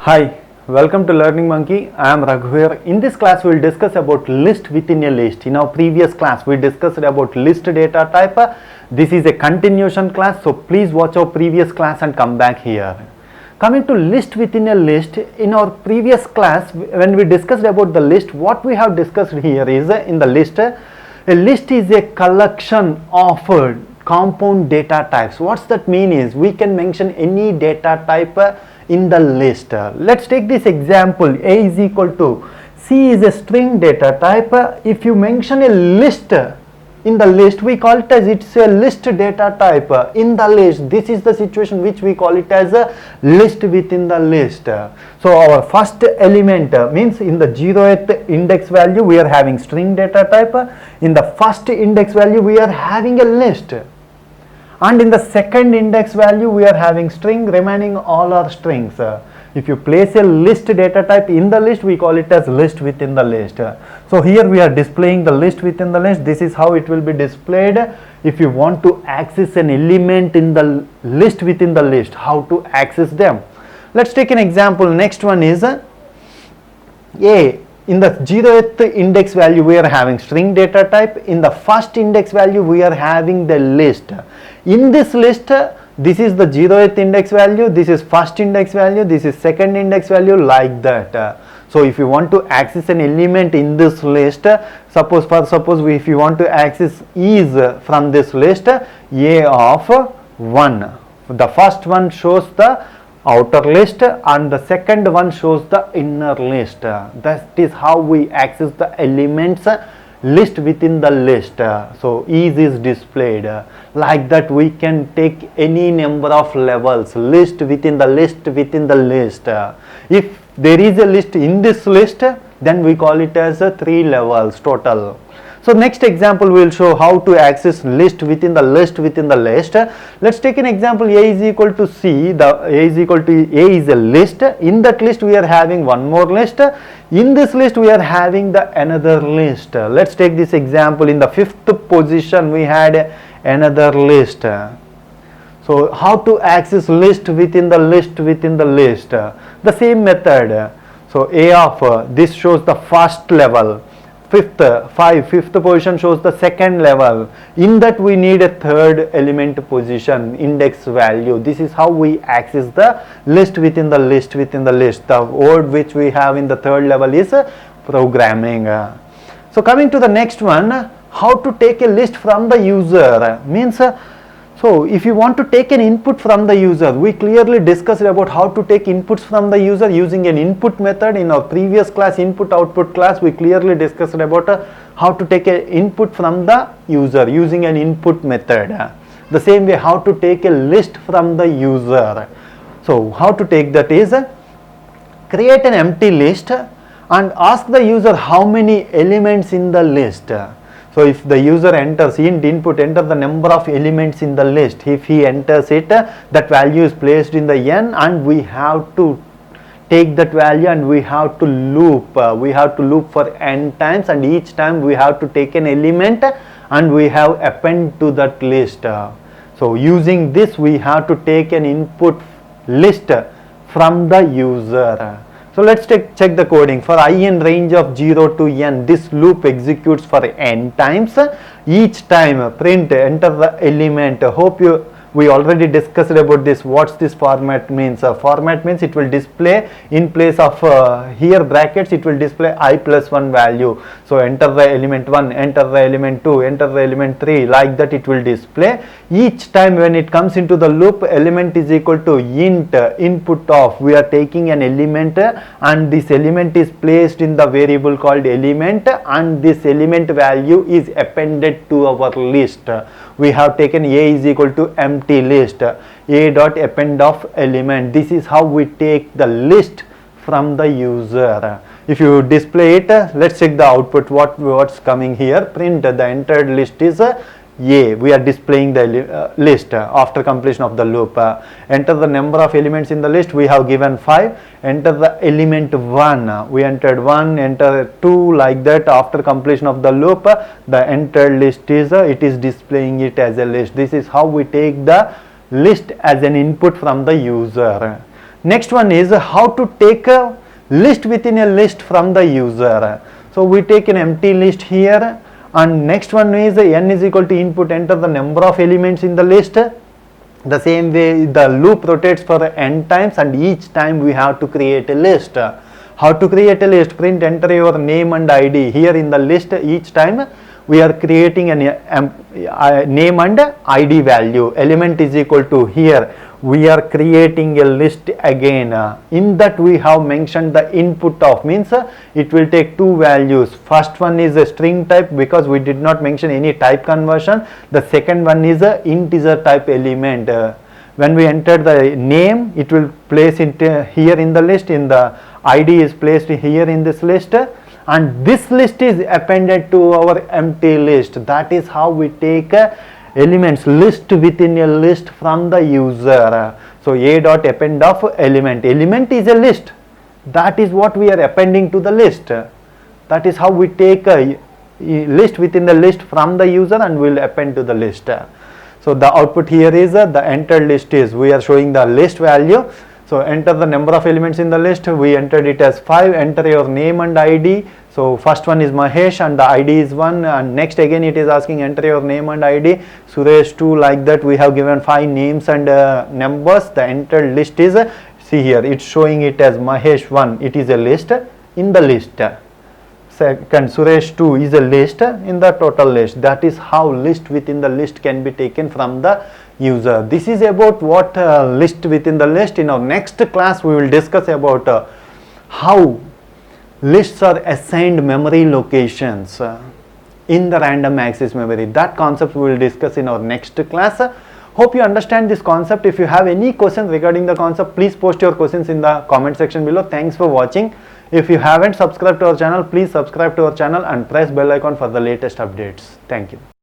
Hi, welcome to Learning Monkey. I am Raghuveer. In this class, we will discuss about list within a list. In our previous class, we discussed about list data type. This is a continuation class, so please watch our previous class and come back here. Coming to list within a list, in our previous class, when we discussed about the list, what we have discussed here is in the list, a list is a collection of compound data types. What's that mean is we can mention any data type in the list. Let's take this example. A is equal to C is a string data type. If you mention a list in the list, we call it as it's a list data type in the list. This is the situation which we call it as a list within the list. So our first element means in the 0th index value we are having string data type. In the first index value we are having a list. And in the second index value we are having string, remaining all are strings. If you place a list data type in the list, we call it as list within the list. So here we are displaying the list within the list. This is how it will be displayed. If you want to access an element in the list within the list, how to access them. Let's take an example. Next one is A. In the 0th index value we are having string data type. In the first index value we are having the list. In this list, this is the 0th index value, this is first index value, this is second index value, like that. So if you want to access an element in this list, suppose if you want to access is from this list, A of 1. The first one shows the outer list and the second one shows the inner list. That is how we access the elements list within the list. So is displayed like that. We can take any number of levels, list within the list within the list. If there is a list in this list, then we call it as 3 levels total. So next example we will show how to access list within the list within the list. Let's take an example. A is equal to C. The A is equal to A is a list. In that list we are having one more list. In this list we are having the another list. Let's take this example. In the 5th position we had another list. So how to access list within the list within the list? The same method. So A of this shows the first level. Fifth position shows the second level. In that we need a third element position, index value. This is how we access the list within the list within the list. The word which we have in the third level is programming. So coming to the next one, how to take a list from the user means. So if you want to take an input from the user, we clearly discussed about how to take inputs from the user using an input method. In our previous class, input output class, we clearly discussed about how to take an input from the user using an input method. The same way how to take a list from the user. So how to take that is create an empty list and ask the user how many elements in the list. So if the user enters input, enter the number of elements in the list. If he enters it, that value is placed in the n and we have to take that value and we have to loop. We have to loop for n times and each time we have to take an element and we have append to that list. So using this we have to take an input list from the user. So let's check the coding. For I in range of 0 to n, this loop executes for n times. Each time print, enter the element. We already discussed about this. What's this format means? Format means it will display in place of here brackets, it will display I plus 1 value. So enter the element 1, enter the element 2, enter the element 3, like that it will display. Each time when it comes into the loop, element is equal to int input of. We are taking an element and this element is placed in the variable called element and this element value is appended to our list. We have taken A is equal to empty list, A dot append of element. This is how we take the list from the user. If you display it, let's check the output. What's coming here? Print the entered list is A. We are displaying the list after completion of the loop. Enter the number of elements in the list. We have given 5. Enter the element 1. We entered 1, enter 2, like that. After completion of the loop, the entered list is it is displaying it as a list. This is how we take the list as an input from the user. Next one is how to take a list within a list from the user. So we take an empty list here, and next one is n is equal to input, enter the number of elements in the list. The same way the loop rotates for n times, and each time we have to create a list. How to create a list? Print, enter your name and ID. Here in the list, each time we are creating a name and ID value. Element is equal to, here we are creating a list again. In that we have mentioned the input of, means it will take two values. First one is a string type, because we did not mention any type conversion. The second one is a integer type element. When we enter the name, it will place it here in the list, in the ID is placed here in this list, and this list is appended to our empty list. That is how we take elements, list within a list from the user. So a dot append of element. Element is a list. That is what we are appending to the list. That is how we take a list within the list from the user and will append to the list. So the output here is the entered list is, we are showing the list value. So enter the number of elements in the list. We entered it as 5. Enter your name and ID. So first one is Mahesh and the ID is 1, and next again it is asking enter your name and ID. Suresh 2, like that we have given 5 names and numbers. The entered list is, see here, it's showing it as Mahesh 1. It is a list in the list. Second, Suresh 2 is a list in the total list. That is how list within the list can be taken from the user. This is about what list within the list. In our next class we will discuss about how lists are assigned memory locations in the random access memory. That concept we will discuss in our next class. Hope you understand this concept. If you have any questions regarding the concept, please post your questions in the comment section below. Thanks for watching. If you haven't subscribed to our channel, please subscribe to our channel and press bell icon for the latest updates. Thank you.